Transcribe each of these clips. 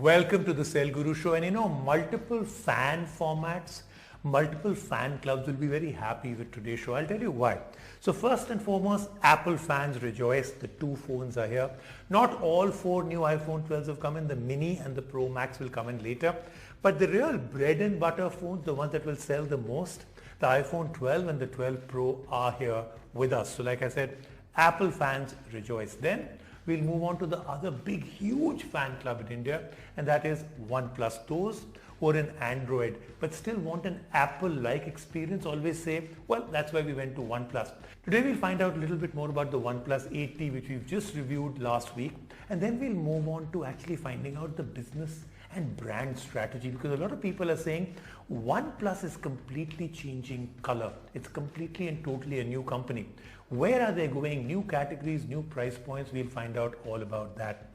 Welcome to the Cell Guru Show. And multiple fan formats, multiple fan clubs will be very happy with today's show. I'll tell you why. So first and foremost, Apple fans rejoice. The two phones are here. Not all four new iPhone 12s have come in. The Mini and the Pro Max will come in later. But the real bread and butter phones, the ones that will sell the most, the iPhone 12 and the 12 Pro are here with us. So like I said, Apple fans rejoice. Then we'll move on to the other big, huge fan club in India, and that is OnePlus. Those who are in Android but still want an Apple-like experience always say, well, that's why we went to OnePlus. Today we'll find out a little bit more about the OnePlus 8T, which we've just reviewed last week, and then we'll move on to actually finding out the business and brand strategy, because a lot of people are saying OnePlus is completely changing color. It's completely and totally a new company. Where are they going? New categories, new price points. We'll find out all about that.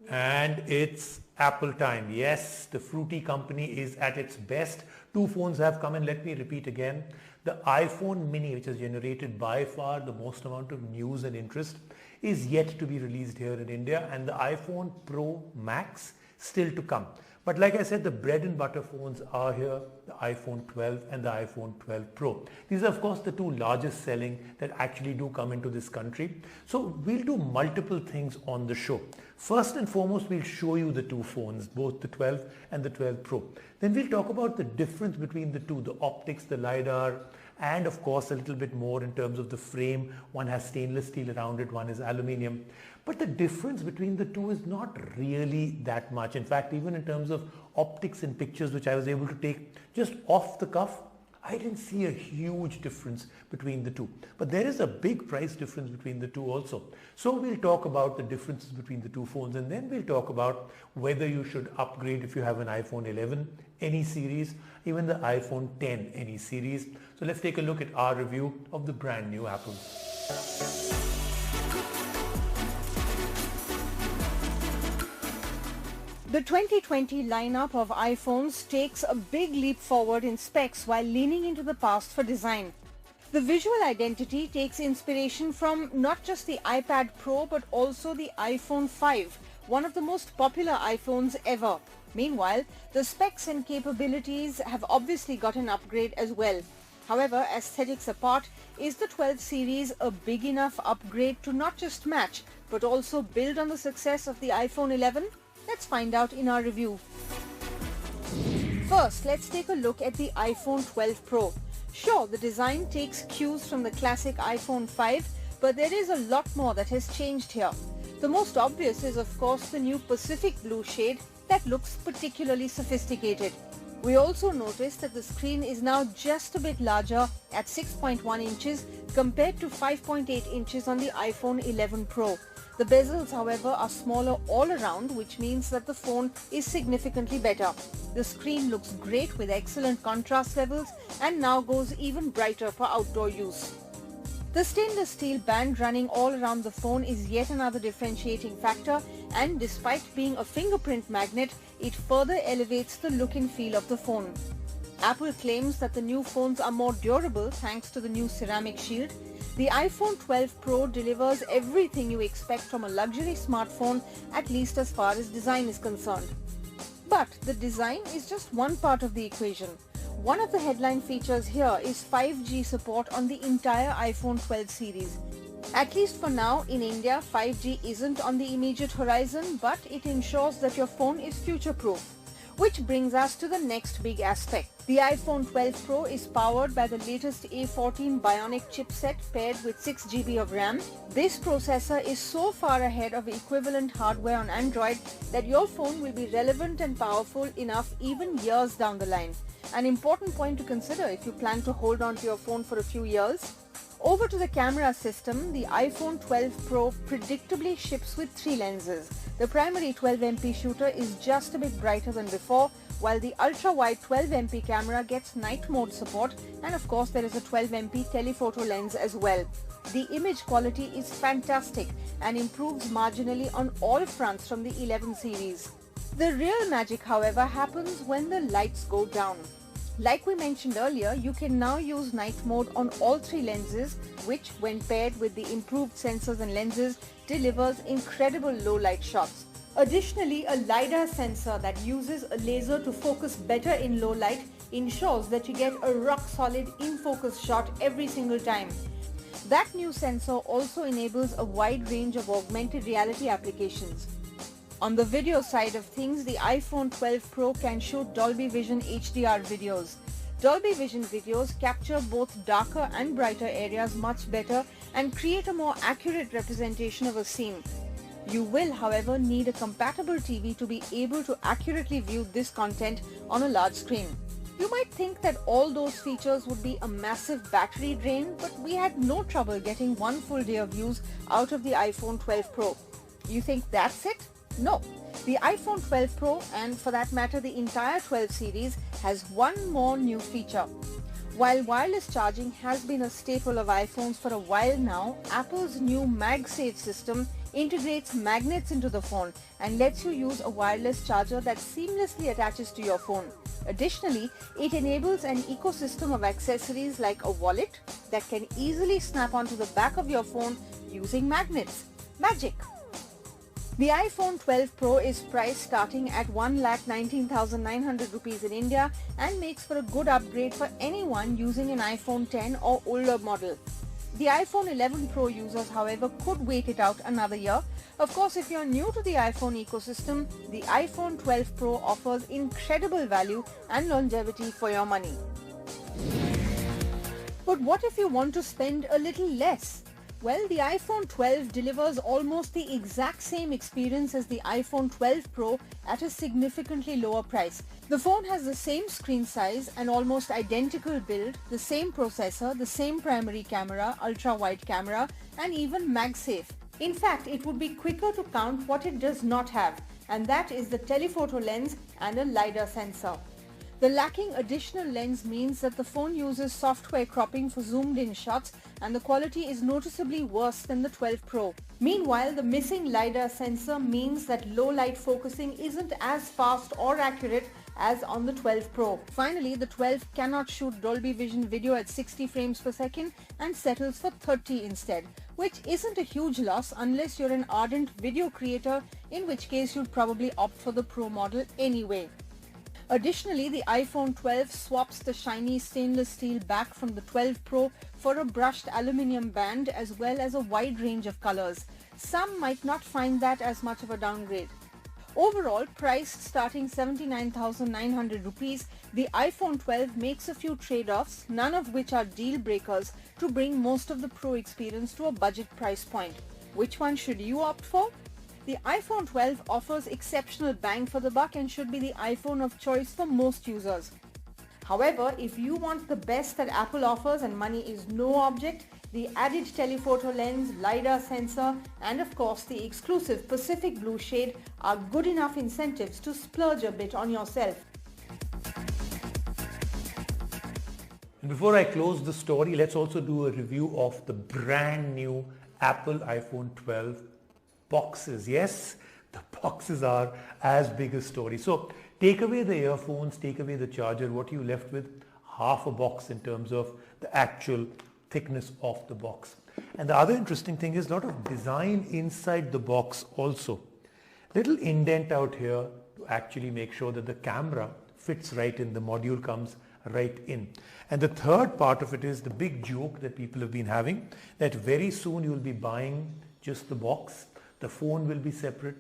And it's Apple time. Yes, the fruity company is at its best. Two phones have come in. Let me repeat again. The iPhone Mini, which has generated by far the most amount of news and interest, is yet to be released here in India, and the iPhone Pro Max still to come. But like I said, the bread and butter phones are here, the iPhone 12 and the iPhone 12 Pro. These are of course the two largest selling that actually do come into this country. So we'll do multiple things on the show. First and foremost, we'll show you the two phones, both the 12 and the 12 Pro. Then we'll talk about the difference between the two, the optics, the LiDAR, and of course a little bit more in terms of the frame. One has stainless steel around it, one is aluminium. But the difference between the two is not really that much. In fact, even in terms of optics and pictures, which I was able to take just off the cuff, I didn't see a huge difference between the two. But there is a big price difference between the two also. So we'll talk about the differences between the two phones, and then we'll talk about whether you should upgrade if you have an iPhone 11, any series, even the iPhone 10, any series. So let's take a look at our review of the brand new Apple. The 2020 lineup of iPhones takes a big leap forward in specs while leaning into the past for design. The visual identity takes inspiration from not just the iPad Pro but also the iPhone 5, one of the most popular iPhones ever. Meanwhile, the specs and capabilities have obviously got an upgrade as well. However, aesthetics apart, is the 12 series a big enough upgrade to not just match but also build on the success of the iPhone 11? Let's find out in our review. First, let's take a look at the iPhone 12 Pro. Sure, the design takes cues from the classic iPhone 5, but there is a lot more that has changed here. The most obvious is of course the new Pacific blue shade that looks particularly sophisticated. We also noticed that the screen is now just a bit larger at 6.1 inches compared to 5.8 inches on the iPhone 11 Pro. The bezels, however, are smaller all around, which means that the phone is significantly better. The screen looks great with excellent contrast levels and now goes even brighter for outdoor use. The stainless steel band running all around the phone is yet another differentiating factor, and despite being a fingerprint magnet, it further elevates the look and feel of the phone. Apple claims that the new phones are more durable thanks to the new ceramic shield. The iPhone 12 Pro delivers everything you expect from a luxury smartphone, at least as far as design is concerned. But the design is just one part of the equation. One of the headline features here is 5G support on the entire iPhone 12 series. At least for now, in India, 5G isn't on the immediate horizon, but it ensures that your phone is future-proof. Which brings us to the next big aspect. The iPhone 12 Pro is powered by the latest A14 Bionic chipset paired with 6 GB of RAM. This processor is so far ahead of equivalent hardware on Android that your phone will be relevant and powerful enough even years down the line. An important point to consider if you plan to hold on to your phone for a few years. Over to the camera system, the iPhone 12 Pro predictably ships with 3 lenses. The primary 12MP shooter is just a bit brighter than before, while the ultra-wide 12MP camera gets night mode support, and of course there is a 12MP telephoto lens as well. The image quality is fantastic and improves marginally on all fronts from the 11 series. The real magic, however, happens when the lights go down. Like we mentioned earlier, you can now use night mode on all three lenses, which when paired with the improved sensors and lenses delivers incredible low light shots. Additionally, a LiDAR sensor that uses a laser to focus better in low light ensures that you get a rock solid in focus shot every single time. That new sensor also enables a wide range of augmented reality applications. On the video side of things, the iPhone 12 Pro can shoot Dolby Vision HDR videos. Dolby Vision videos capture both darker and brighter areas much better and create a more accurate representation of a scene. You will, however, need a compatible TV to be able to accurately view this content on a large screen. You might think that all those features would be a massive battery drain, but we had no trouble getting one full day of use out of the iPhone 12 Pro. You think that's it? No. The iPhone 12 Pro, and for that matter the entire 12 series, has one more new feature. While wireless charging has been a staple of iPhones for a while now, Apple's new MagSafe system integrates magnets into the phone and lets you use a wireless charger that seamlessly attaches to your phone. Additionally, it enables an ecosystem of accessories like a wallet that can easily snap onto the back of your phone using magnets. Magic! The iPhone 12 Pro is priced starting at 1,19,900 rupees in India and makes for a good upgrade for anyone using an iPhone 10 or older model. The iPhone 11 Pro users, however, could wait it out another year. Of course, if you're new to the iPhone ecosystem, the iPhone 12 Pro offers incredible value and longevity for your money. But what if you want to spend a little less? Well, the iPhone 12 delivers almost the exact same experience as the iPhone 12 Pro at a significantly lower price. The phone has the same screen size and almost identical build, the same processor, the same primary camera, ultra-wide camera, and even MagSafe. In fact, it would be quicker to count what it does not have, and that is the telephoto lens and a LiDAR sensor. The lacking additional lens means that the phone uses software cropping for zoomed-in shots and the quality is noticeably worse than the 12 Pro. Meanwhile, the missing LiDAR sensor means that low-light focusing isn't as fast or accurate as on the 12 Pro. Finally, the 12 cannot shoot Dolby Vision video at 60 frames per second and settles for 30 instead, which isn't a huge loss unless you're an ardent video creator, in which case you'd probably opt for the Pro model anyway. Additionally, the iPhone 12 swaps the shiny stainless steel back from the 12 Pro for a brushed aluminium band as well as a wide range of colors. Some might not find that as much of a downgrade. Overall, priced starting 79,900 rupees, the iPhone 12 makes a few trade-offs, none of which are deal breakers, to bring most of the Pro experience to a budget price point. Which one should you opt for? The iPhone 12 offers exceptional bang for the buck and should be the iPhone of choice for most users. However, if you want the best that Apple offers and money is no object, the added telephoto lens, LiDAR sensor, and of course the exclusive Pacific Blue shade are good enough incentives to splurge a bit on yourself. And before I close the story, let's also do a review of the brand new Apple iPhone 12 boxes. Yes, the boxes are as big a story. So take away the earphones, take away the charger, what you left with? Half a box in terms of the actual thickness of the box. And the other interesting thing is a lot of design inside the box also. Little indent out here to actually make sure that the camera fits right in, the module comes right in. And the third part of it is the big joke that people have been having, that very soon you will be buying just the box. The phone will be separate,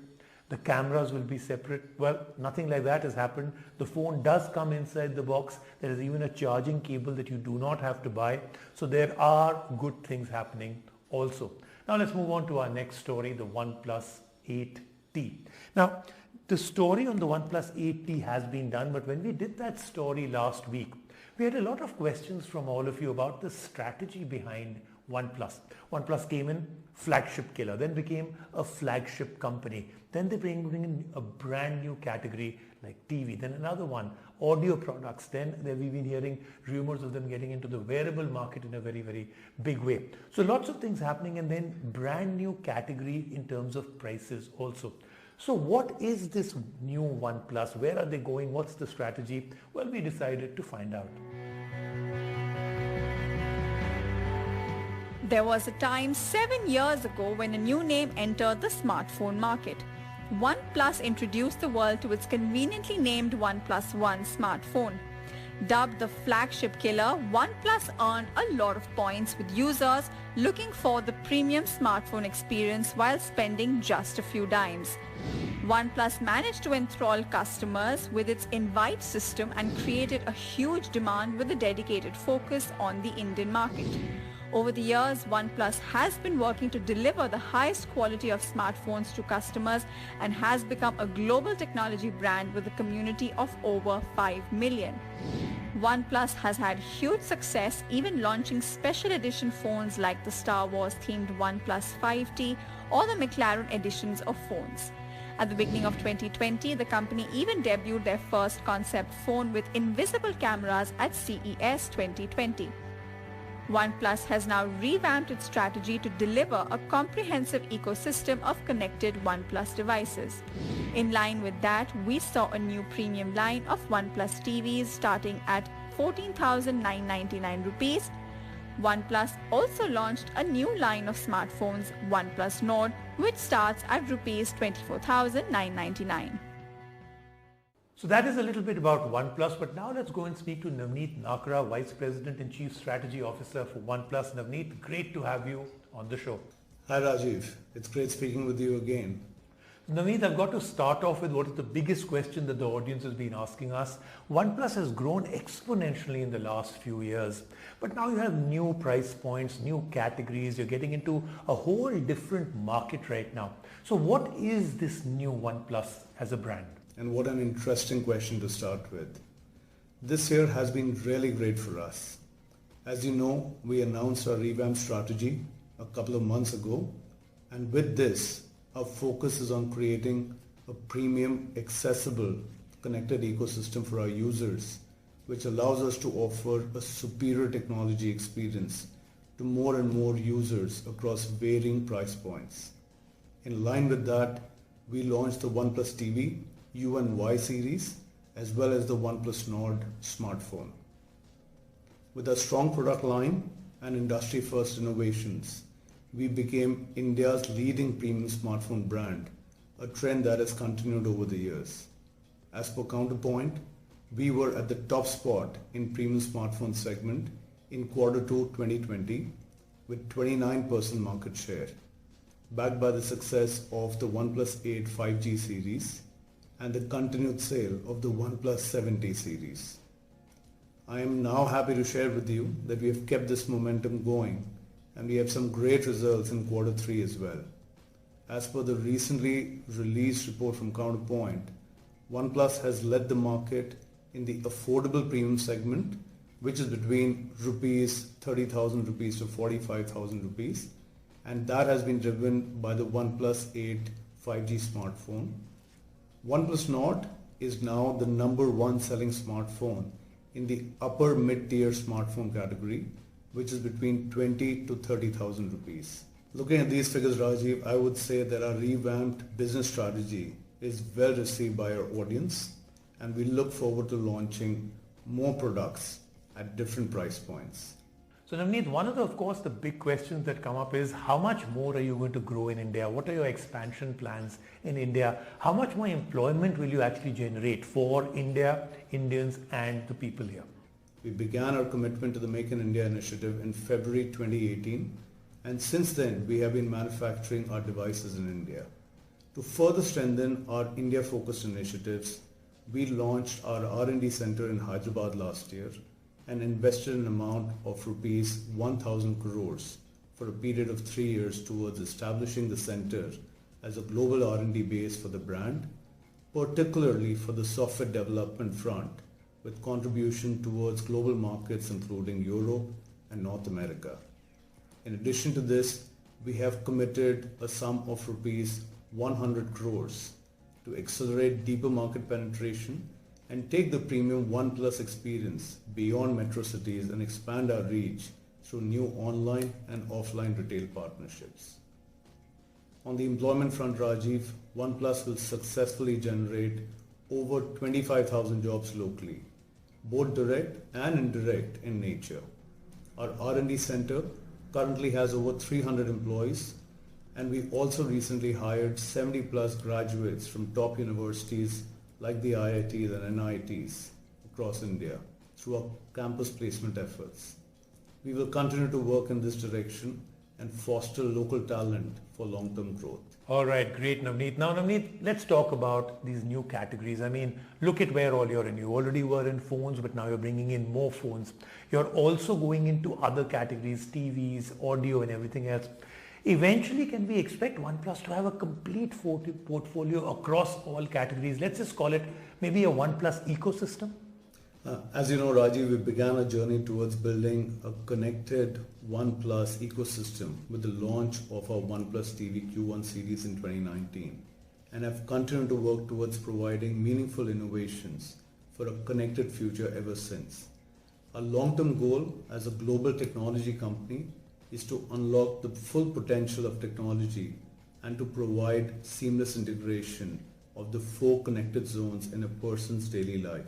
the cameras will be separate. Well, nothing like that has happened. The phone does come inside the box. There is even a charging cable that you do not have to buy. So there are good things happening also. Now let's move on to our next story, the OnePlus 8T. Now, the story on the OnePlus 8T has been done, but when we did that story last week, we had a lot of questions from all of you about the strategy behind OnePlus. OnePlus came in flagship killer, then became a flagship company. Then they bring in a brand new category like TV, then another one, audio products. Then we've been hearing rumors of them getting into the wearable market in a very, very big way. So lots of things happening, and then brand new category in terms of prices also. So what is this new OnePlus? Where are they going? What's the strategy? Well, we decided to find out. There was a time 7 years ago when a new name entered the smartphone market. OnePlus introduced the world to its conveniently named OnePlus One smartphone. Dubbed the flagship killer, OnePlus earned a lot of points with users looking for the premium smartphone experience while spending just a few dimes. OnePlus managed to enthrall customers with its invite system and created a huge demand with a dedicated focus on the Indian market. Over the years, OnePlus has been working to deliver the highest quality of smartphones to customers and has become a global technology brand with a community of over 5 million. OnePlus has had huge success, even launching special edition phones like the Star Wars themed OnePlus 5T or the McLaren editions of phones. At the beginning of 2020, the company even debuted their first concept phone with invisible cameras at CES 2020. OnePlus has now revamped its strategy to deliver a comprehensive ecosystem of connected OnePlus devices. In line with that, we saw a new premium line of OnePlus TVs starting at 14,999 rupees. OnePlus also launched a new line of smartphones, OnePlus Nord, which starts at rupees 24,999. So that is a little bit about OnePlus, but now let's go and speak to Navneet Nakra, Vice President and Chief Strategy Officer for OnePlus. Navneet, great to have you on the show. Hi Rajiv, it's great speaking with you again. Navneet, I've got to start off with what is the biggest question that the audience has been asking us. OnePlus has grown exponentially in the last few years, but now you have new price points, new categories, you're getting into a whole different market right now. So what is this new OnePlus as a brand? And what an interesting question to start with. This year has been really great for us. As you know, we announced our revamped strategy a couple of months ago, and with this, our focus is on creating a premium, accessible, connected ecosystem for our users, which allows us to offer a superior technology experience to more and more users across varying price points. In line with that, we launched the OnePlus TV U and Y series as well as the OnePlus Nord smartphone. With a strong product line and industry-first innovations, we became India's leading premium smartphone brand, a trend that has continued over the years. As per Counterpoint, we were at the top spot in premium smartphone segment in Q2 2020 with 29% market share, backed by the success of the OnePlus 8 5G series and the continued sale of the OnePlus 7T series. I am now happy to share with you that we have kept this momentum going and we have some great results in Q3 as well. As per the recently released report from Counterpoint, OnePlus has led the market in the affordable premium segment, which is between rupees 30,000 rupees to 45,000 rupees, and that has been driven by the OnePlus 8 5G smartphone. OnePlus Nord is now the #1 selling smartphone in the upper mid-tier smartphone category, which is between 20 to 30,000 rupees. Looking at these figures, Rajiv, I would say that our revamped business strategy is well received by our audience, and we look forward to launching more products at different price points. So Navneet, one of the big questions that come up is how much more are you going to grow in India? What are your expansion plans in India? How much more employment will you actually generate for India, Indians and the people here? We began our commitment to the Make in India initiative in February 2018, and since then we have been manufacturing our devices in India. To further strengthen our India-focused initiatives, we launched our R&D center in Hyderabad last year and invested an amount of rupees 1,000 crores for a period of 3 years towards establishing the center as a global R&D base for the brand, particularly for the software development front, with contribution towards global markets including Europe and North America. In addition to this, we have committed a sum of rupees 100 crores to accelerate deeper market penetration and take the premium OnePlus experience beyond metro cities and expand our reach through new online and offline retail partnerships. On the employment front, Rajiv, OnePlus will successfully generate over 25,000 jobs locally, both direct and indirect in nature. Our R&D center currently has over 300 employees, and we also recently hired 70 plus graduates from top universities like the IITs and NITs across India through our campus placement efforts. We will continue to work in this direction and foster local talent for long-term growth. All right, great, Navneet. Now, Navneet, let's talk about these new categories. I mean, look at where all you're in. You already were in phones, but now you're bringing in more phones. You're also going into other categories, TVs, audio and everything else. Eventually, can we expect OnePlus to have a complete portfolio across all categories? Let's just call it maybe a OnePlus ecosystem. As you know, Rajiv, we began a journey towards building a connected OnePlus ecosystem with the launch of our OnePlus TV Q1 series in 2019, and have continued to work towards providing meaningful innovations for a connected future ever since. Our long-term goal as a global technology company is to unlock the full potential of technology and to provide seamless integration of the 4 connected zones in a person's daily life.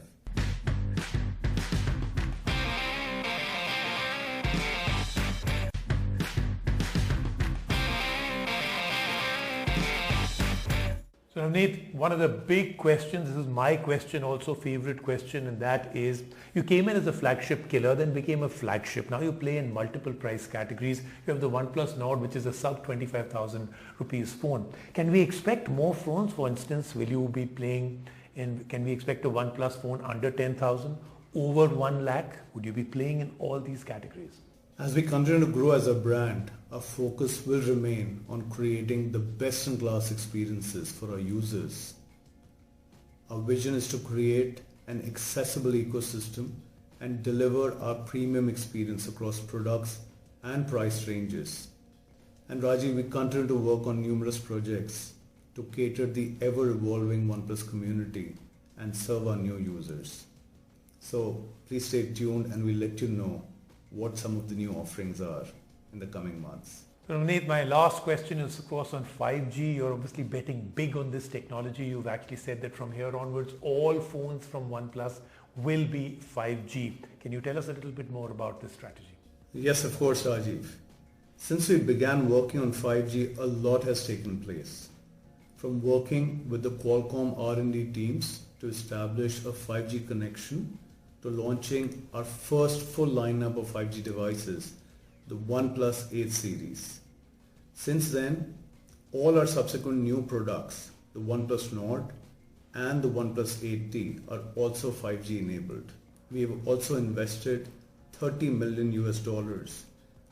So Navneet, one of the big questions, this is my question also, favorite question, and that is, you came in as a flagship killer, then became a flagship. Now you play in multiple price categories. You have the OnePlus Nord, which is a sub 25,000 rupees phone. Can we expect more phones? For instance, will you be playing in, can we expect a OnePlus phone under 10,000, over 1 lakh? Would you be playing in all these categories? As we continue to grow as a brand, our focus will remain on creating the best-in-class experiences for our users. Our vision is to create an accessible ecosystem and deliver our premium experience across products and price ranges. And Rajiv, we continue to work on numerous projects to cater the ever-evolving OnePlus community and serve our new users. So please stay tuned and we'll let you know what some of the new offerings are in the coming months. So Navneet, my last question is of course on 5G. You're obviously betting big on this technology. You've actually said that from here onwards, all phones from OnePlus will be 5G. Can you tell us a little bit more about this strategy? Yes, of course, Rajiv. Since we began working on 5G, a lot has taken place. From working with the Qualcomm R&D teams to establish a 5G connection, to launching our first full lineup of 5G devices, the OnePlus 8 series. Since then, all our subsequent new products, the OnePlus Nord and the OnePlus 8T, are also 5G enabled. We have also invested $30 million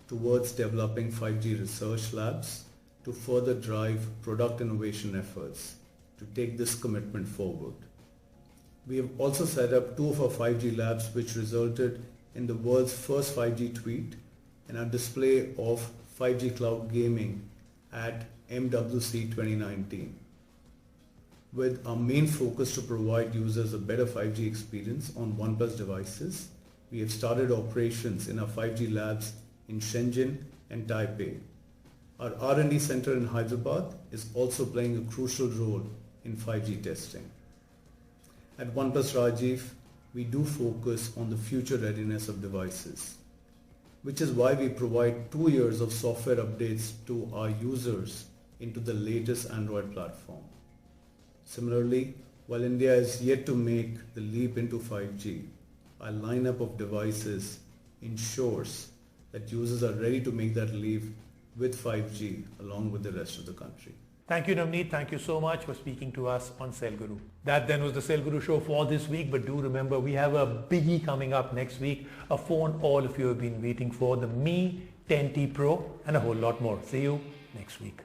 towards developing 5G research labs to further drive product innovation efforts to take this commitment forward. We have also set up 2 of our 5G labs, which resulted in the world's first 5G tweet and our display of 5G cloud gaming at MWC 2019. With our main focus to provide users a better 5G experience on OnePlus devices, we have started operations in our 5G labs in Shenzhen and Taipei. Our R&D center in Hyderabad is also playing a crucial role in 5G testing. At OnePlus, Rajiv, we do focus on the future readiness of devices, which is why we provide 2 years of software updates to our users into the latest Android platform. Similarly, while India is yet to make the leap into 5G, our lineup of devices ensures that users are ready to make that leap with 5G along with the rest of the country. Thank you, Navneet. Thank you so much for speaking to us on Cell Guru. That then was the Cell Guru show for this week. But do remember, we have a biggie coming up next week. A phone all of you have been waiting for, the Mi 10T Pro, and a whole lot more. See you next week.